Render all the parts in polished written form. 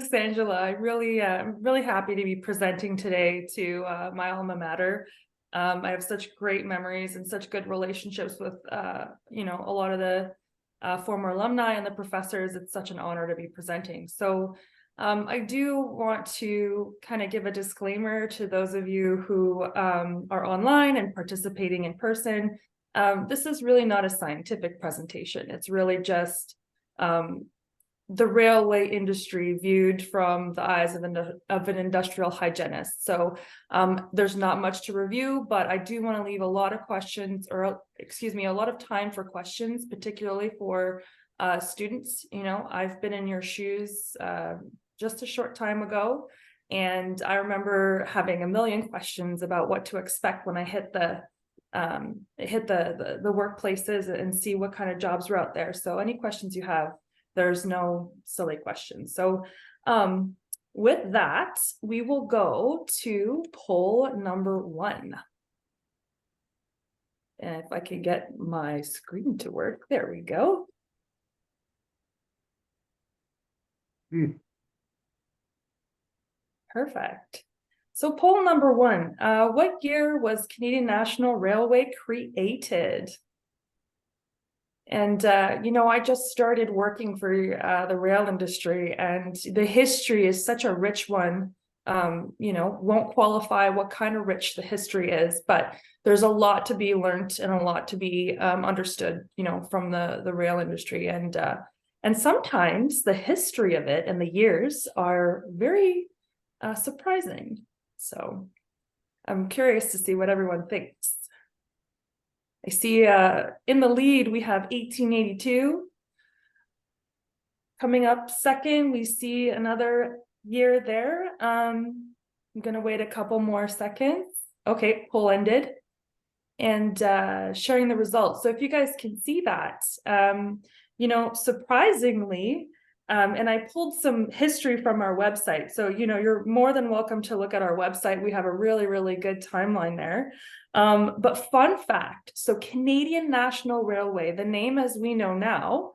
Thanks, Angela. I'm really happy to be presenting today to my alma mater. I have such great memories and such good relationships with, a lot of the former alumni and the professors. It's such an honor to be presenting. So I do want to kind of give a disclaimer to those of you who are online and participating in person. This is really not a scientific presentation. It's really just the railway industry viewed from the eyes of an industrial hygienist. So there's not much to review, but I do want to leave a lot of questions, or excuse me, a lot of time for questions, particularly for students. I've been in your shoes just a short time ago, and I remember having a million questions about what to expect when I hit the workplaces and see what kind of jobs were out there. So any questions you have, there's no silly questions. So with that, we will go to poll number 1. And if I can get my screen to work, there we go. Perfect. So poll number 1, what year was Canadian National Railway created? And, I just started working for the rail industry, and the history is such a rich one. Won't qualify what kind of rich the history is, but there's a lot to be learned and a lot to be understood, from the rail industry. And sometimes the history of it and the years are very surprising. So I'm curious to see what everyone thinks. I see in the lead, we have 1882. Coming up second, we see another year there. I'm going to wait a couple more seconds. Okay, poll ended. And sharing the results. So if you guys can see that, surprisingly, and I pulled some history from our website. So, you're more than welcome to look at our website. We have a really, really good timeline there. But fun fact, so Canadian National Railway, the name as we know now,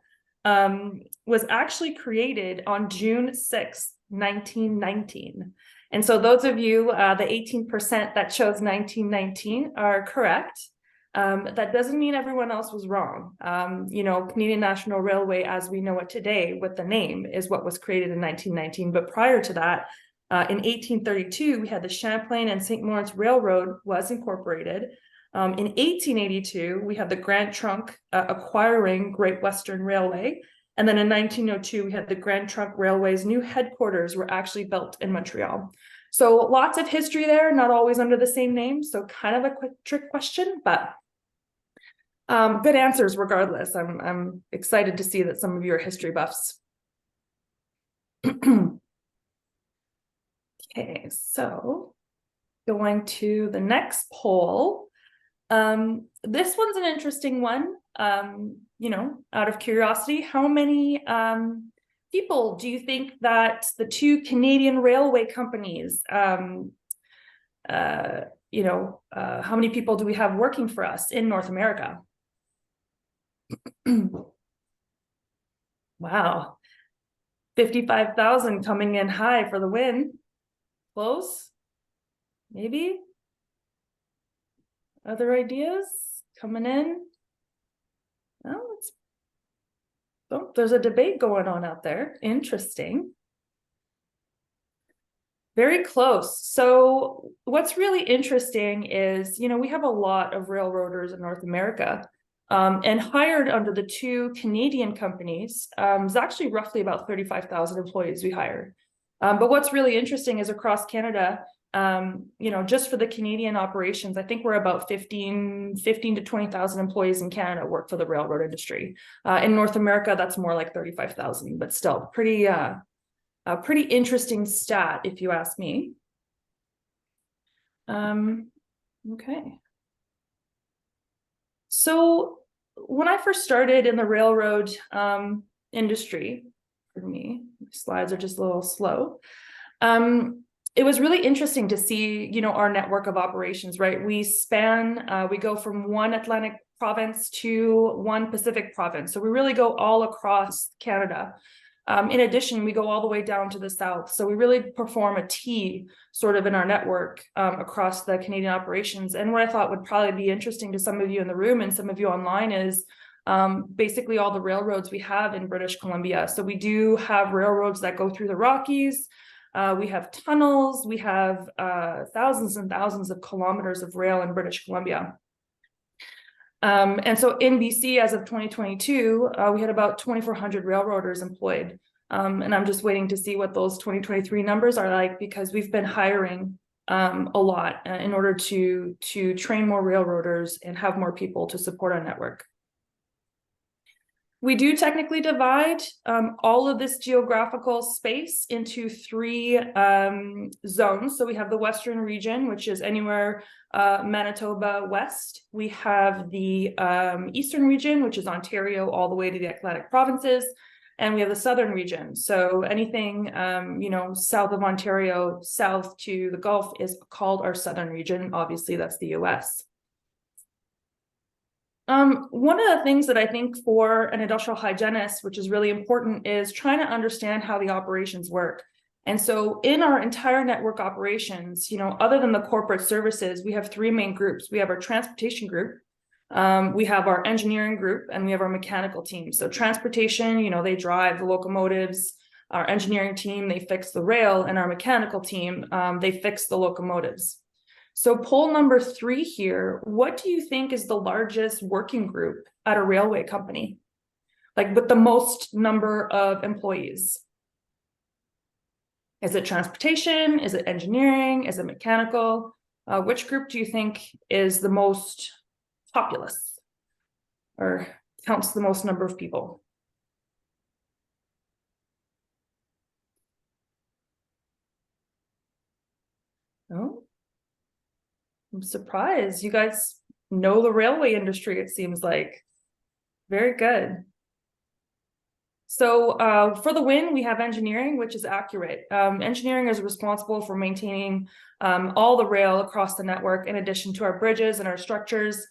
was actually created on June 6th, 1919. And so those of you, the 18% that chose 1919 are correct. That doesn't mean everyone else was wrong. Canadian National Railway, as we know it today with the name, is what was created in 1919. But prior to that, in 1832, we had the Champlain and St. Lawrence Railroad was incorporated. In 1882, we had the Grand Trunk acquiring Great Western Railway. And then in 1902, we had the Grand Trunk Railway's new headquarters were actually built in Montreal. So lots of history there, not always under the same name. So kind of a quick trick question, but good answers regardless. I'm excited to see that some of you are history buffs. Okay, so going to the next poll. This one's an interesting one. Out of curiosity, how many people do you think that the 2 Canadian railway companies, how many people do we have working for us in North America? Wow, 55,000 coming in high for the win. Close? Maybe? Other ideas coming in? Oh, there's a debate going on out there. Interesting. Very close. So what's really interesting is, we have a lot of railroaders in North America, and hired under the 2 Canadian companies is actually roughly about 35,000 employees we hire. But what's really interesting is across Canada, just for the Canadian operations, I think we're about 15 to 20,000 employees in Canada work for the railroad industry. In North America, that's more like 35,000, but still pretty interesting stat, if you ask me. Okay. So when I first started in the railroad industry, for me, slides are just a little slow. It was really interesting to see, our network of operations, right? We go from one Atlantic province to one Pacific province. So we really go all across Canada. In addition, we go all the way down to the south. So we really perform a T sort of in our network across the Canadian operations. And what I thought would probably be interesting to some of you in the room and some of you online is basically all the railroads we have in British Columbia. So we do have railroads that go through the Rockies. We have tunnels. We have thousands and thousands of kilometers of rail in British Columbia. And so in BC, as of 2022, we had about 2,400 railroaders employed. And I'm just waiting to see what those 2023 numbers are like, because we've been hiring a lot in order to train more railroaders and have more people to support our network. We do technically divide all of this geographical space into 3 zones. So we have the Western region, which is anywhere Manitoba west. We have the Eastern region, which is Ontario all the way to the Atlantic provinces. And we have the Southern region. So anything, south of Ontario, south to the Gulf is called our Southern region. Obviously, that's the US. One of the things that I think for an industrial hygienist, which is really important, is trying to understand how the operations work. And so in our entire network operations, other than the corporate services, we have 3 main groups. We have our transportation group, we have our engineering group, and we have our mechanical team. So transportation, they drive the locomotives. Our engineering team, they fix the rail, and our mechanical team, they fix the locomotives. So poll number 3 here, what do you think is the largest working group at a railway company? Like with the most number of employees? Is it transportation? Is it engineering? Is it mechanical? Which group do you think is the most populous or counts the most number of people? Oh. I'm surprised. You guys know the railway industry, it seems like. Very good. So for the win, we have engineering, which is accurate. Engineering is responsible for maintaining all the rail across the network, in addition to our bridges and our structures.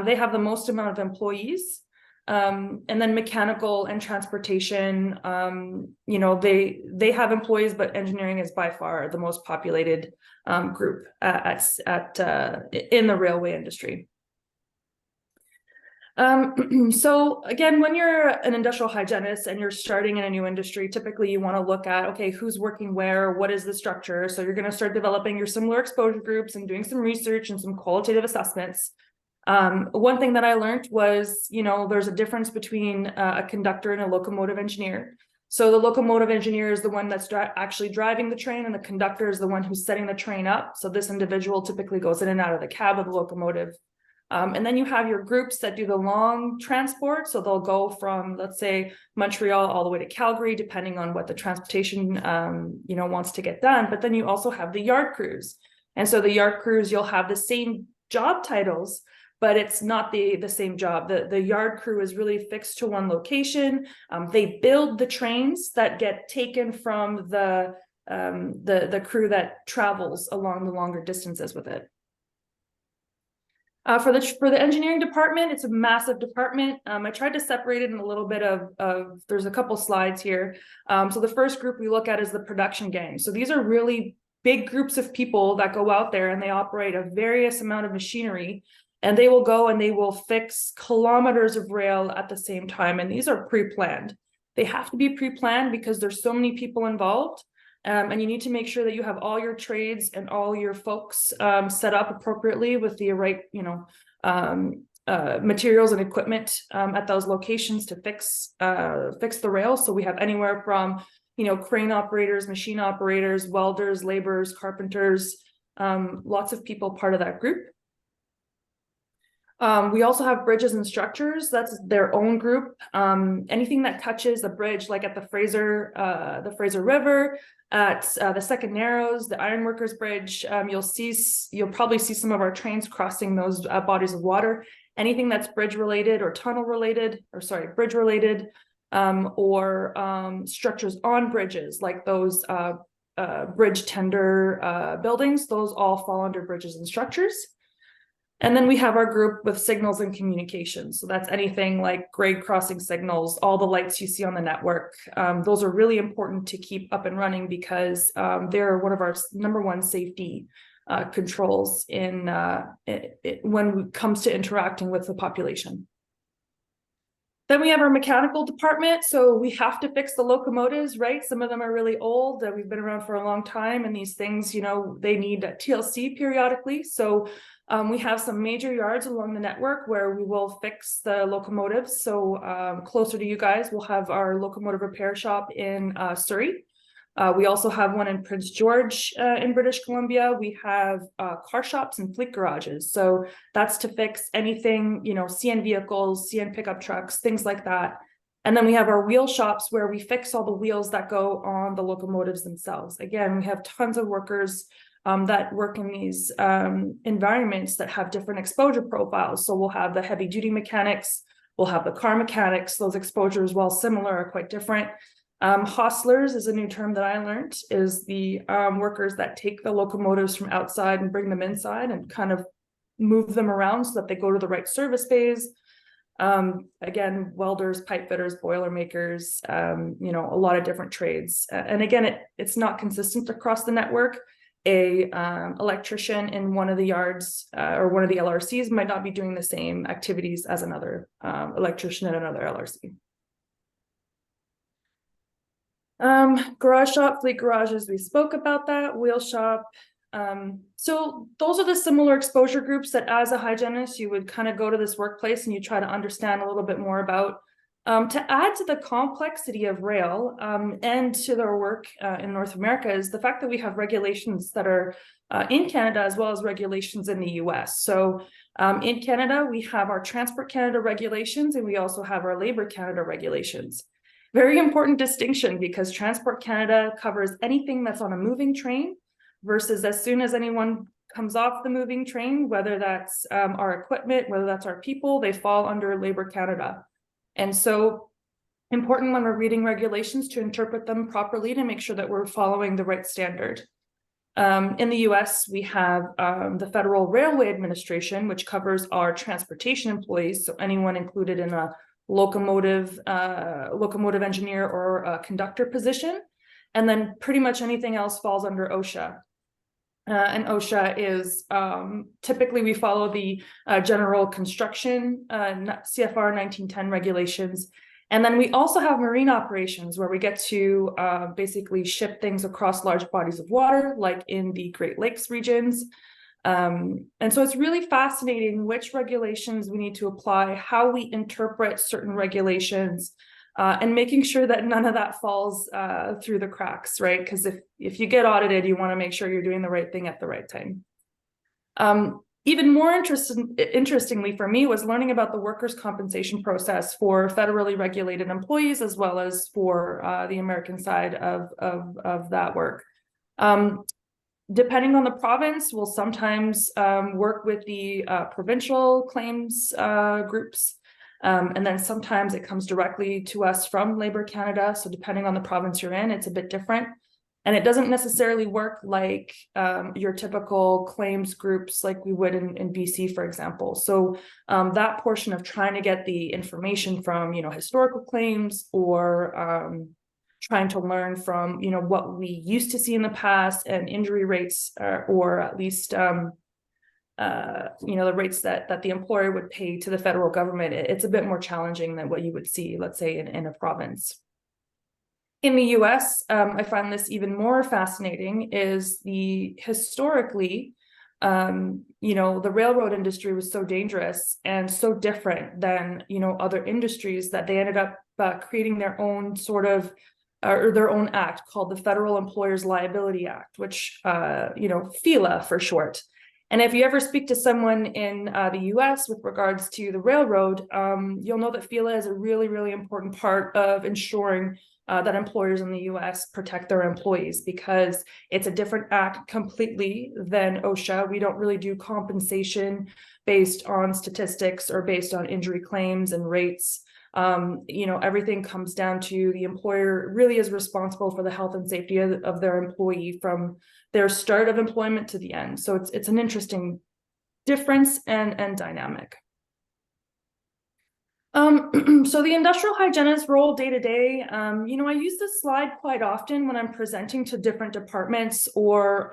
They have the most amount of employees. And then mechanical and transportation, they have employees, but engineering is by far the most populated group in the railway industry. So again, when you're an industrial hygienist and you're starting in a new industry, typically you want to look at, okay, who's working where, what is the structure? So you're going to start developing your similar exposure groups and doing some research and some qualitative assessments. One thing that I learned was, there's a difference between a conductor and a locomotive engineer. So the locomotive engineer is the one that's actually driving the train, and the conductor is the one who's setting the train up. So this individual typically goes in and out of the cab of the locomotive. And then you have your groups that do the long transport. So they'll go from, let's say, Montreal all the way to Calgary, depending on what the transportation, wants to get done. But then you also have the yard crews. And so the yard crews, you'll have the same job titles, but it's not the same job. The yard crew is really fixed to one location. They build the trains that get taken from the crew that travels along the longer distances with it. For the engineering department, it's a massive department. I tried to separate it in a little bit of there's a couple slides here. So the first group we look at is the production gang. So these are really big groups of people that go out there and they operate a various amount of machinery. And they will go and they will fix kilometers of rail at the same time. And these are pre-planned. They have to be pre-planned because there's so many people involved. And you need to make sure that you have all your trades and all your folks set up appropriately with the right, materials and equipment at those locations to fix the rail. So we have anywhere from, crane operators, machine operators, welders, laborers, carpenters, lots of people part of that group. We also have bridges and structures. That's their own group. Anything that touches the bridge, like at the Fraser River, at the Second Narrows, the Ironworkers Bridge, you'll probably see some of our trains crossing those bodies of water. Anything that's bridge related or bridge related, or structures on bridges, like those bridge tender buildings, those all fall under bridges and structures. And then we have our group with signals and communications. So that's anything like grade crossing signals, all the lights you see on the network. Those are really important to keep up and running because they're one of our number one safety controls in when it comes to interacting with the population. Then we have our mechanical department. So we have to fix the locomotives, right? Some of them are really old. We've been around for a long time, and these things, you know, they need TLC periodically. So we have some major yards along the network where we will fix the locomotives. So closer to you guys, we'll have our locomotive repair shop in Surrey. We also have one in Prince George in British Columbia. We have car shops and fleet garages. So that's to fix anything, you know, CN vehicles, CN pickup trucks, things like that. And then we have our wheel shops where we fix all the wheels that go on the locomotives themselves. Again, we have tons of workers that work in these environments that have different exposure profiles. So we'll have the heavy duty mechanics, we'll have the car mechanics. Those exposures, while similar, are quite different. Hostlers is a new term that I learned, is the workers that take the locomotives from outside and bring them inside and kind of move them around so that they go to the right service bays. Again, welders, pipe fitters, boiler makers, you know, a lot of different trades. And again, it's not consistent across the network. A electrician in one of the yards or one of the LRCs might not be doing the same activities as another electrician at another LRC. Garage shop, fleet garages, we spoke about that. Wheel shop. So those are the similar exposure groups that as a hygienist, you would kind of go to this workplace and you try to understand a little bit more about. To add to the complexity of rail and to their work in North America is the fact that we have regulations that are in Canada as well as regulations in the US. So in Canada, we have our Transport Canada regulations and we also have our Labor Canada regulations. Very important distinction because Transport Canada covers anything that's on a moving train versus as soon as anyone comes off the moving train, whether that's our equipment, whether that's our people, they fall under Labor Canada. And so important when we're reading regulations to interpret them properly to make sure that we're following the right standard. In the US, we have the Federal Railway Administration, which covers our transportation employees, so anyone included in a locomotive engineer or a conductor position, and then pretty much anything else falls under OSHA. And OSHA is typically we follow the general construction CFR 1910 regulations. And then we also have marine operations where we get to basically ship things across large bodies of water, like in the Great Lakes regions. And so it's really fascinating which regulations we need to apply, how we interpret certain regulations, and making sure that none of that falls through the cracks, right? Because if you get audited, you want to make sure you're doing the right thing at the right time. Even more interestingly for me was learning about the workers' compensation process for federally regulated employees, as well as for the American side of that work. Depending on the province, we'll sometimes work with the provincial claims groups. And then sometimes it comes directly to us from Labor Canada. So depending on the province you're in, it's a bit different. And it doesn't necessarily work like your typical claims groups like we would in BC, for example. So that portion of trying to get the information from, you know, historical claims or trying to learn from, you know, what we used to see in the past and injury rates or at least you know, the rates that the employer would pay to the federal government, it's a bit more challenging than what you would see, let's say, in a province. In the US, I find this even more fascinating is the historically, you know, the railroad industry was so dangerous and so different than, you know, other industries that they ended up creating their own sort of or their own act called the Federal Employers Liability Act, which, you know, FELA for short. And if you ever speak to someone in the US with regards to the railroad, you'll know that FELA is a really, really important part of ensuring that employers in the US protect their employees, because it's a different act completely than OSHA. We don't really do compensation based on statistics or based on injury claims and rates. You know, everything comes down to the employer really is responsible for the health and safety of their employee from their start of employment to the end. So it's an interesting difference and dynamic. So the industrial hygienist role day to day, I use this slide quite often when I'm presenting to different departments or,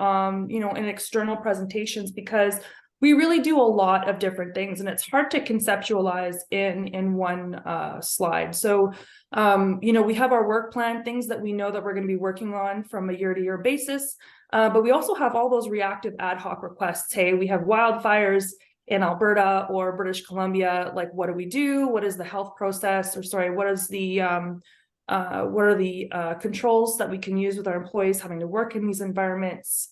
in external presentations, because we really do a lot of different things and it's hard to conceptualize in one slide. So, we have our work plan, things that we know that we're going to be working on from a year-to-year basis, but we also have all those reactive ad hoc requests. Hey, we have wildfires in Alberta or British Columbia, like what do we do? What is the health process? Or sorry, what is the what are the controls that we can use with our employees having to work in these environments?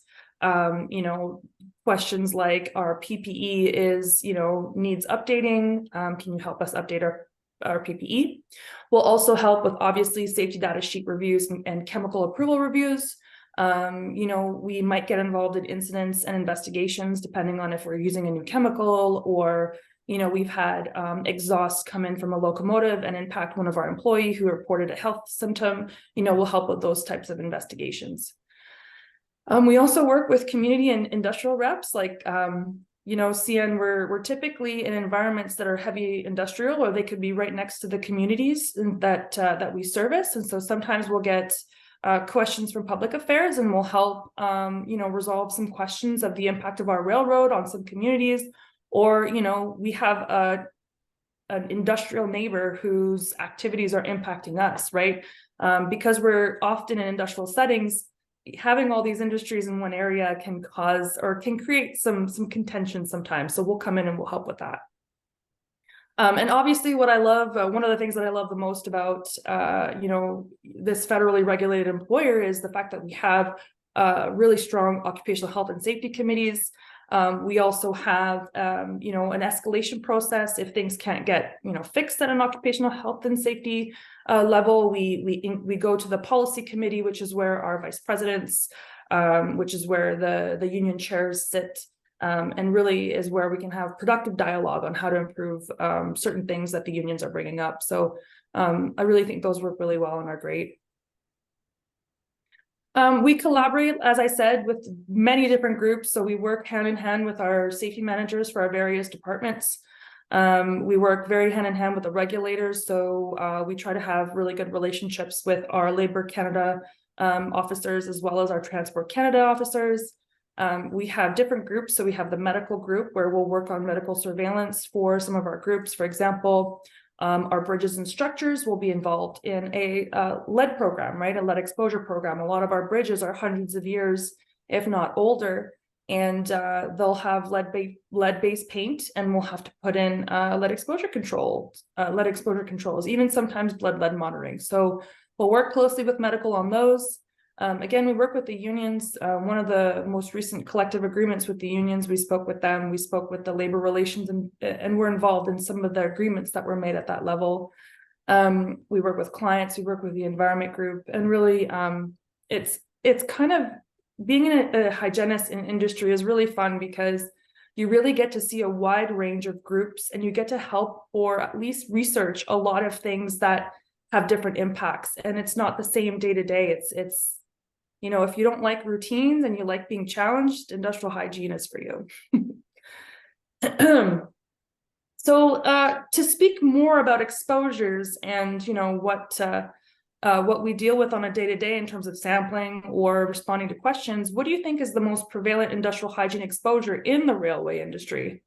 Questions like our PPE needs updating. Can you help us update our PPE? We'll also help with obviously safety data sheet reviews and chemical approval reviews. We might get involved in incidents and investigations depending on if we're using a new chemical or, we've had exhaust come in from a locomotive and impact one of our employees who reported a health symptom. We'll help with those types of investigations. We also work with community and industrial reps like, CN, we're typically in environments that are heavy industrial, or they could be right next to the communities that we service. And so sometimes we'll get questions from public affairs and we'll help, resolve some questions of the impact of our railroad on some communities. Or, we have an industrial neighbor whose activities are impacting us, right? Because we're often in industrial settings, having all these industries in one area can cause or can create some contention sometimes. So we'll come in and we'll help with that. And obviously what I love, one of the things that I love the most about, this federally regulated employer is the fact that we have really strong occupational health and safety committees. We also have, an escalation process. If things can't get, fixed at an occupational health and safety level, we go to the policy committee, which is where our vice presidents, which is where the union chairs sit. And really is where we can have productive dialogue on how to improve certain things that the unions are bringing up. So I really think those work really well and are great. We collaborate, as I said, with many different groups. So we work hand in hand with our safety managers for our various departments. We work very hand in hand with the regulators. So we try to have really good relationships with our Labour Canada officers, as well as our Transport Canada officers. We have different groups. So we have the medical group where we'll work on medical surveillance for some of our groups. For example, our bridges and structures will be involved in a lead program, right? A lead exposure program. A lot of our bridges are hundreds of years, if not older, and they'll have lead-based paint, and we'll have to put in lead exposure controls, even sometimes blood lead monitoring. So we'll work closely with medical on those. Again, we work with the unions. One of the most recent collective agreements with the unions, we spoke with them, we spoke with the labor relations, and we're involved in some of the agreements that were made at that level. We work with clients, we work with the environment group, and really it's kind of being a hygienist in industry is really fun because you really get to see a wide range of groups and you get to help or at least research a lot of things that have different impacts. And it's not the same day to day. It's if you don't like routines and you like being challenged, industrial hygiene is for you. So to speak more about exposures and what we deal with on a day-to-day in terms of sampling or responding to questions, what do you think is the most prevalent industrial hygiene exposure in the railway industry?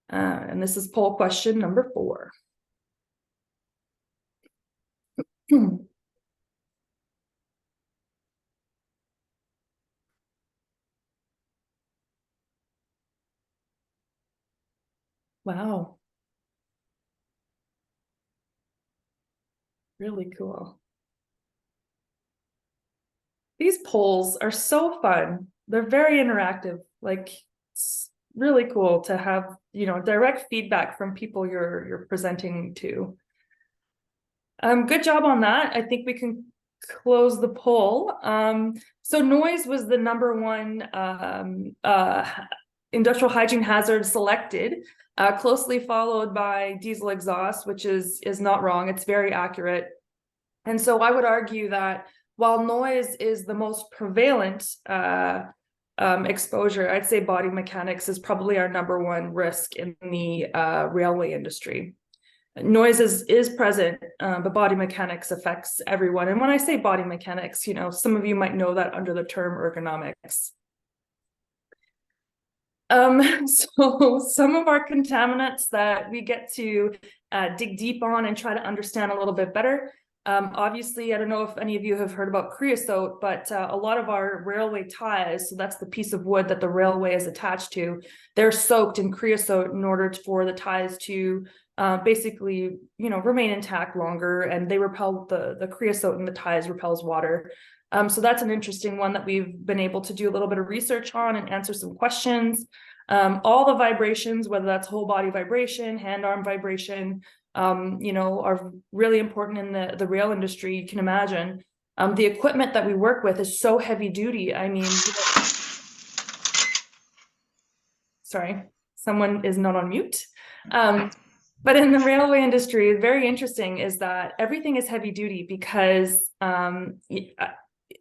And this is poll question number 4. Wow. Really cool. These polls are so fun. They're very interactive. Like, it's really cool to have, direct feedback from people you're presenting to. Good job on that. I think we can close the poll. So noise was the #1 industrial hygiene hazard selected, closely followed by diesel exhaust, which is not wrong. It's very accurate. And so I would argue that while noise is the most prevalent exposure, I'd say body mechanics is probably our #1 risk in the railway industry. Noise is present, but body mechanics affects everyone. And when I say body mechanics, you know, some of you might know that under the term ergonomics. So some of our contaminants that we get to dig deep on and try to understand a little bit better. Obviously, I don't know if any of you have heard about creosote, but a lot of our railway ties, so that's the piece of wood that the railway is attached to, they're soaked in creosote in order for the ties to basically, you know, remain intact longer, and they repel the creosote in the ties repels water. So that's an interesting one that we've been able to do a little bit of research on and answer some questions. All the vibrations, whether that's whole body vibration, hand arm vibration, you know, are really important in the rail industry. You can imagine the equipment that we work with is so heavy duty. I mean, sorry, someone is not on mute. But in the railway industry, very interesting is that everything is heavy duty because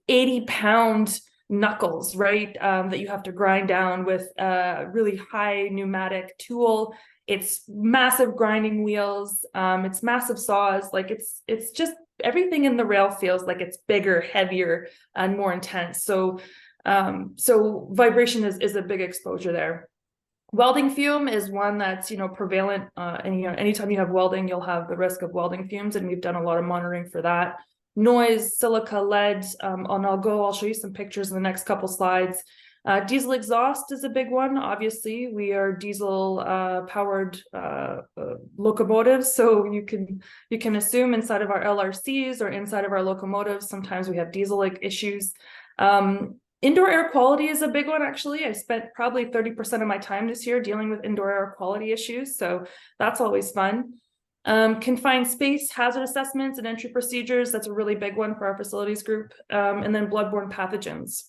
80-pound knuckles, right? That you have to grind down with a really high pneumatic tool. It's massive grinding wheels. It's massive saws. Like it's just everything in the rail feels like it's bigger, heavier, and more intense. So vibration is a big exposure there. Welding fume is one that's, you know, prevalent, and, you know, anytime you have welding, you'll have the risk of welding fumes, and we've done a lot of monitoring for that. Noise, silica, lead, and I'll show you some pictures in the next couple slides. Diesel exhaust is a big one. Obviously, we are diesel powered locomotives, so you can assume inside of our LRCs or inside of our locomotives, sometimes we have diesel-like issues. Indoor air quality is a big one, actually. I spent probably 30% of my time this year dealing with indoor air quality issues, so that's always fun. Confined space hazard assessments and entry procedures, that's a really big one for our facilities group. And then bloodborne pathogens.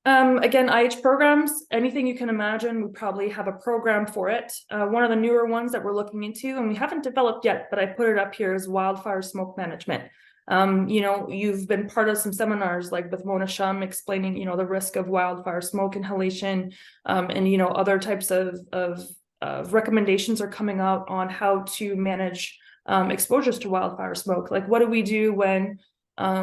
Again, IH programs, anything you can imagine, we probably have a program for it. One of the newer ones that we're looking into, and we haven't developed yet, but I put it up here, is wildfire smoke management. You know, you've been part of some seminars like with Mona Shum explaining, you know, the risk of wildfire smoke inhalation, and, you know, other types of recommendations are coming out on how to manage exposures to wildfire smoke. Like, what do we do when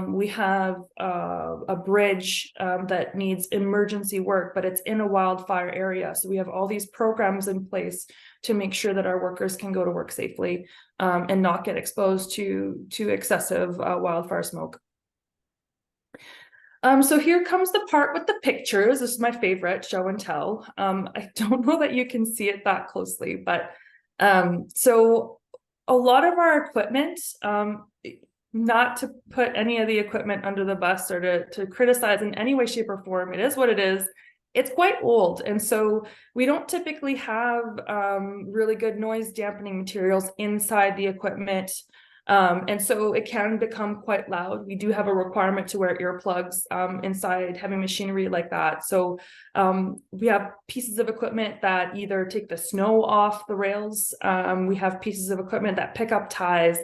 we have a bridge that needs emergency work, but it's in a wildfire area? So we have all these programs in place to make sure that our workers can go to work safely and not get exposed to excessive wildfire smoke. So here comes the part with the pictures. This is my favorite, show and tell. I don't know that you can see it that closely, but so a lot of our equipment, not to put any of the equipment under the bus or to criticize in any way, shape, or form, it is what it is. It's quite old, and so we don't typically have really good noise dampening materials inside the equipment. And so it can become quite loud. We do have a requirement to wear earplugs inside heavy machinery like that. So we have pieces of equipment that either take the snow off the rails. We have pieces of equipment that pick up ties.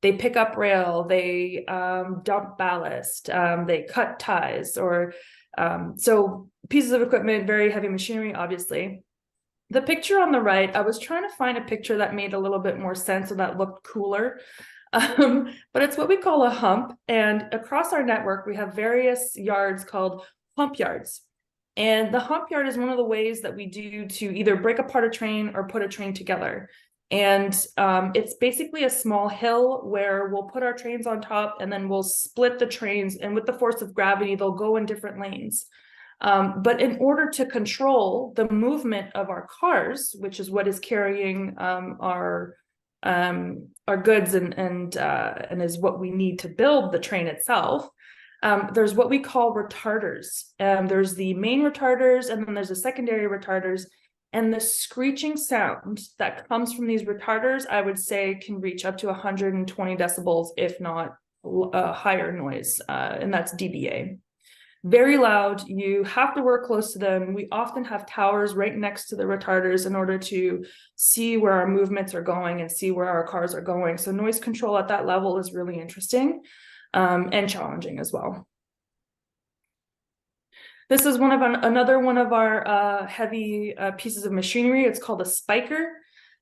They pick up rail, they dump ballast, they cut ties, or so pieces of equipment, very heavy machinery, obviously. The picture on the right, I was trying to find a picture that made a little bit more sense and that looked cooler. But it's what we call a hump. And across our network, we have various yards called hump yards. And the hump yard is one of the ways that we do to either break apart a train or put a train together. And it's basically a small hill where we'll put our trains on top and then we'll split the trains. And with the force of gravity, they'll go in different lanes. But in order to control the movement of our cars, which is what is carrying our goods and is what we need to build the train itself, there's what we call retarders. There's the main retarders, and then there's the secondary retarders. And the screeching sound that comes from these retarders, I would say, can reach up to 120 decibels, if not higher noise, and that's dBA. Very loud. You have to work close to them. We often have towers right next to the retarders in order to see where our movements are going and see where our cars are going. So noise control at that level is really interesting and challenging as well. This is another one of our heavy pieces of machinery. It's called a spiker.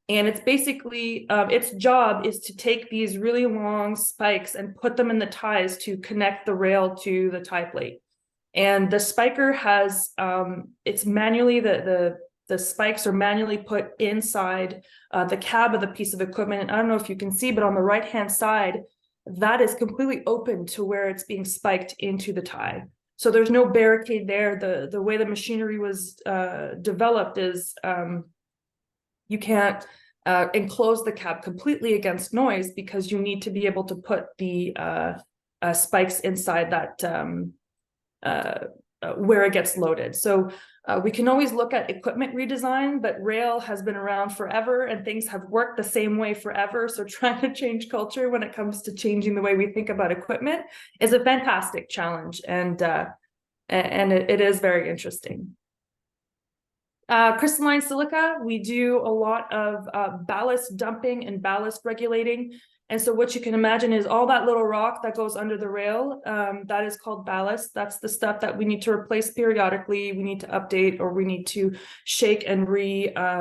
And it's basically, its job is to take these really long spikes and put them in the ties to connect the rail to the tie plate. And the spiker has, it's manually, the spikes are manually put inside the cab of the piece of equipment. And I don't know if you can see, but on the right-hand side, that is completely open to where it's being spiked into the tie. So there's no barricade there. The way the machinery was developed is you can't enclose the cab completely against noise, because you need to be able to put the spikes inside that where it gets loaded. So we can always look at equipment redesign, but rail has been around forever and things have worked the same way forever. So trying to change culture when it comes to changing the way we think about equipment is a fantastic challenge, and it is very interesting. Crystalline silica, we do a lot of ballast dumping and ballast regulating. And so what you can imagine is all that little rock that goes under the rail, that is called ballast. That's the stuff that we need to replace periodically. We need to update, or we need to shake and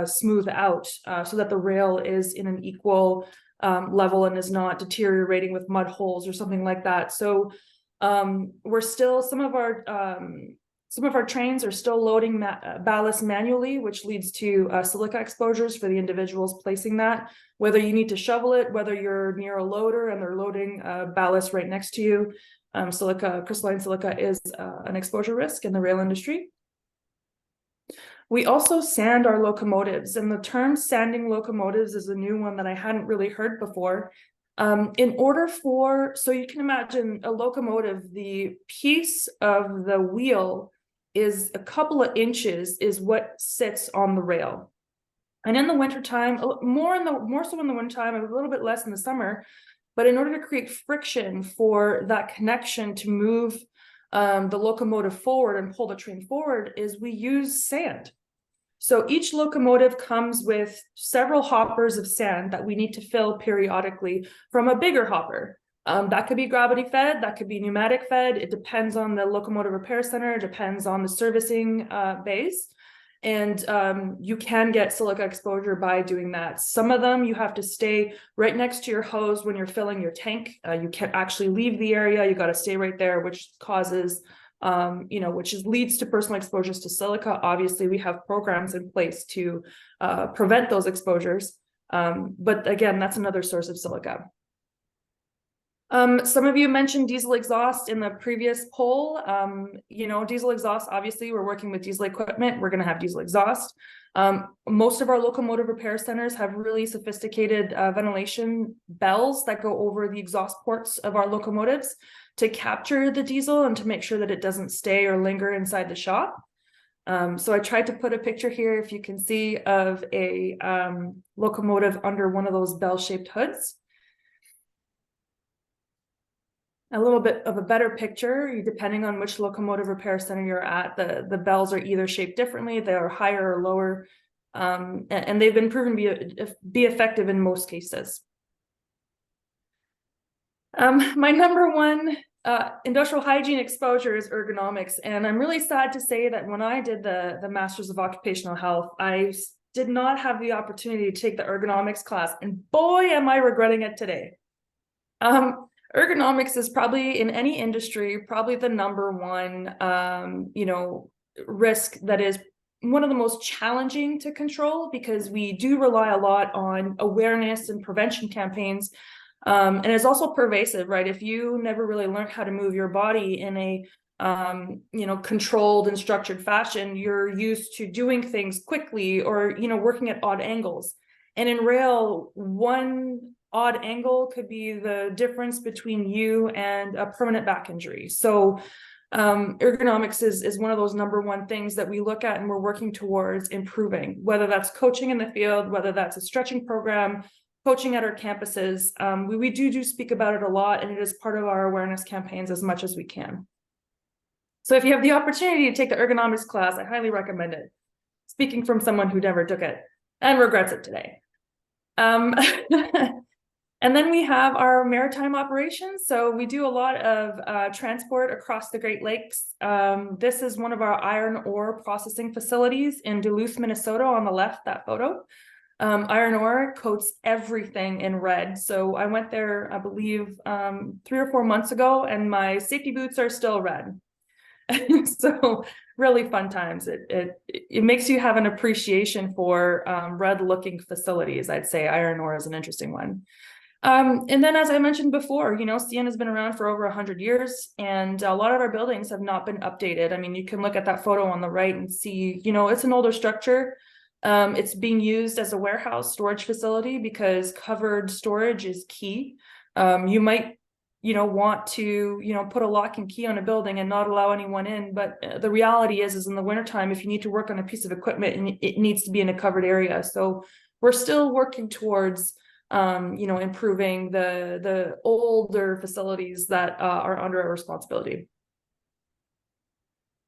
smooth out so that the rail is in an equal level and is not deteriorating with mud holes or something like that. So we're still, some of our trains are still loading ballast manually, which leads to silica exposures for the individuals placing that. Whether you need to shovel it, whether you're near a loader and they're loading ballast right next to you, crystalline silica is an exposure risk in the rail industry. We also sand our locomotives, and the term sanding locomotives is a new one that I hadn't really heard before. So you can imagine a locomotive, the piece of the wheel is a couple of inches is what sits on the rail. And in the wintertime, more so in the wintertime, a little bit less in the summer, but in order to create friction for that connection to move the locomotive forward and pull the train forward, is we use sand. So each locomotive comes with several hoppers of sand that we need to fill periodically from a bigger hopper. That could be gravity fed, that could be pneumatic fed. It depends on the locomotive repair center, it depends on the servicing bays. And you can get silica exposure by doing that. Some of them you have to stay right next to your hose when you're filling your tank. You can't actually leave the area, you got to stay right there, which causes leads to personal exposures to silica. Obviously, we have programs in place to prevent those exposures. But again, that's another source of silica. Some of you mentioned diesel exhaust in the previous poll. Diesel exhaust, obviously, we're working with diesel equipment. We're going to have diesel exhaust. Most of our locomotive repair centers have really sophisticated ventilation bells that go over the exhaust ports of our locomotives to capture the diesel and to make sure that it doesn't stay or linger inside the shop. So I tried to put a picture here, if you can see, of a locomotive under one of those bell-shaped hoods. A little bit of a better picture, depending on which locomotive repair center you're at, the bells are either shaped differently, they are higher or lower, and they've been proven to be effective in most cases. My number one industrial hygiene exposure is ergonomics, and I'm really sad to say that when I did the Masters of Occupational Health, I did not have the opportunity to take the ergonomics class, and boy, am I regretting it today. Ergonomics is probably, in any industry, probably the number one, risk that is one of the most challenging to control, because we do rely a lot on awareness and prevention campaigns. And it's also pervasive, right? If you never really learned how to move your body in a, controlled and structured fashion, you're used to doing things quickly or, working at odd angles. And in rail, one odd angle could be the difference between you and a permanent back injury. So ergonomics is one of those number one things that we look at and we're working towards improving, whether that's coaching in the field, whether that's a stretching program, coaching at our campuses. We do speak about it a lot, and it is part of our awareness campaigns as much as we can. So if you have the opportunity to take the ergonomics class, I highly recommend it. Speaking from someone who never took it and regrets it today. And then we have our maritime operations. So we do a lot of transport across the Great Lakes. This is one of our iron ore processing facilities in Duluth, Minnesota, on the left, that photo. Iron ore coats everything in red. So I went there, I believe, 3 or 4 months ago, and my safety boots are still red. So really fun times. It makes you have an appreciation for red looking facilities. I'd say iron ore is an interesting one. And then, as I mentioned before, you know, CN has been around for over 100 years, and a lot of our buildings have not been updated. I mean, you can look at that photo on the right and see, you know, it's an older structure. It's being used as a warehouse storage facility because covered storage is key. You might, you know, want to, you know, put a lock and key on a building and not allow anyone in. But the reality is in the wintertime, if you need to work on a piece of equipment, it needs to be in a covered area. So we're still working towards you know, improving the older facilities that are under our responsibility.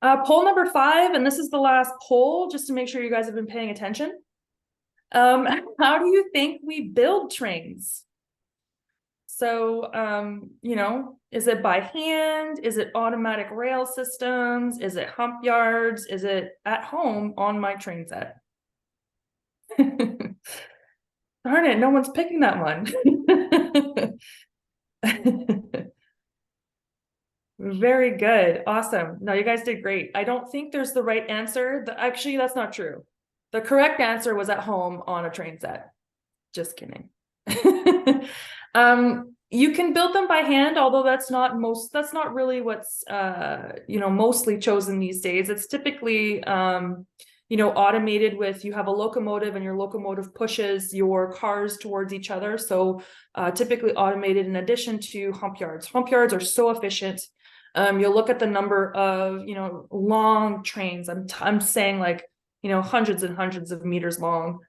Poll number 5, and this is the last poll, just to make sure you guys have been paying attention. How do you think we build trains? So, you know, is it by hand? Is it automatic rail systems? Is it hump yards? Is it at home on my train set? Darn it, no one's picking that one. Very good. Awesome. No, you guys did great. I don't think there's the right answer. Actually, that's not true. The correct answer was at home on a train set. Just kidding. You can build them by hand, although that's not really what's you know, mostly chosen these days. It's typically you know, automated with, you have a locomotive and your locomotive pushes your cars towards each other. So typically automated in addition to hump yards. Hump yards are so efficient. You'll look at the number of, you know, long trains. I'm saying, like, you know, hundreds and hundreds of meters long,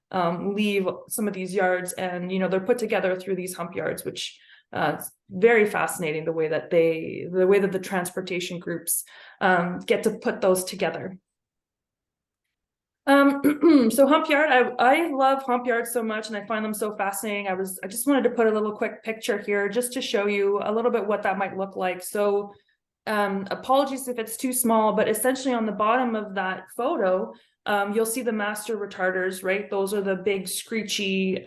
leave some of these yards, and, you know, they're put together through these hump yards, which it's very fascinating the way that the transportation groups get to put those together. So hump yard, I love hump yards so much, and I find them so fascinating. I just wanted to put a little quick picture here just to show you a little bit what that might look like. So apologies if it's too small, but essentially on the bottom of that photo, you'll see the master retarders, right? Those are the big screechy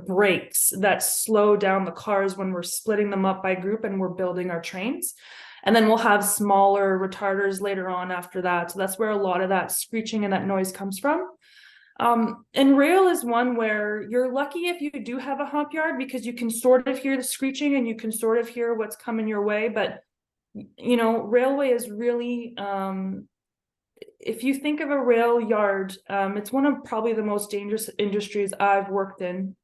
brakes that slow down the cars when we're splitting them up by group and we're building our trains. And then we'll have smaller retarders later on after that. So that's where a lot of that screeching and that noise comes from. And rail is one where you're lucky if you do have a hump yard, because you can sort of hear the screeching and you can sort of hear what's coming your way. But, you know, railway is really, if you think of a rail yard, it's one of probably the most dangerous industries I've worked in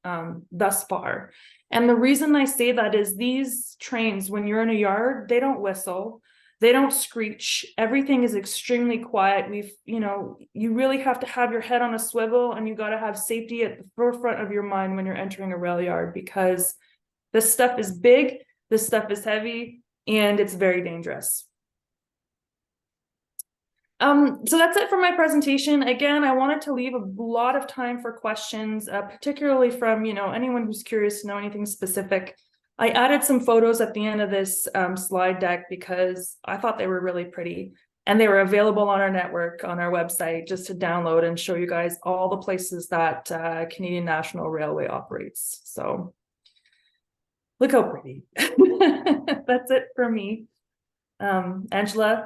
thus far. And the reason I say that is these trains, when you're in a yard, they don't whistle, they don't screech. Everything is extremely quiet. You know, you really have to have your head on a swivel, and you got to have safety at the forefront of your mind when you're entering a rail yard, because this stuff is big, this stuff is heavy, and it's very dangerous. So that's it for my presentation. Again, I wanted to leave a lot of time for questions, particularly from, you know, anyone who's curious to know anything specific. I added some photos at the end of this slide deck because I thought they were really pretty, and they were available on our network, on our website, just to download and show you guys all the places that Canadian National Railway operates. So look how pretty. That's it for me. Angela.